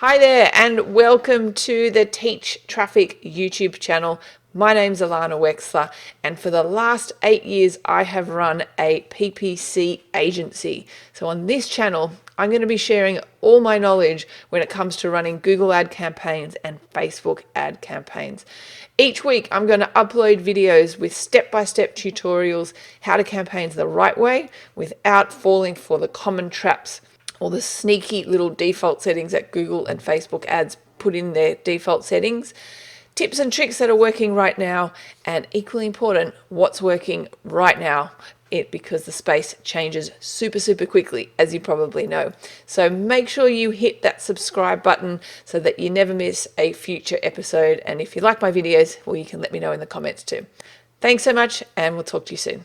Hi there, and welcome to the Teach Traffic YouTube channel. My name's Alana Wexler, and for the last 8 years, I have run a PPC agency. So on this channel, I'm going to be sharing all my knowledge when it comes to running Google ad campaigns and Facebook ad campaigns. Each week, I'm going to upload videos with step-by-step tutorials how to campaign the right way without falling for the common traps or the sneaky little default settings that Google and Facebook ads put in their default settings. Tips and tricks that are working right now, and equally important, what's working right now, because the space changes super quickly, as you probably know. So make sure you hit that subscribe button so that you never miss a future episode. And if you like my videos, well, you can let me know in the comments too. Thanks so much, and we'll talk to you soon.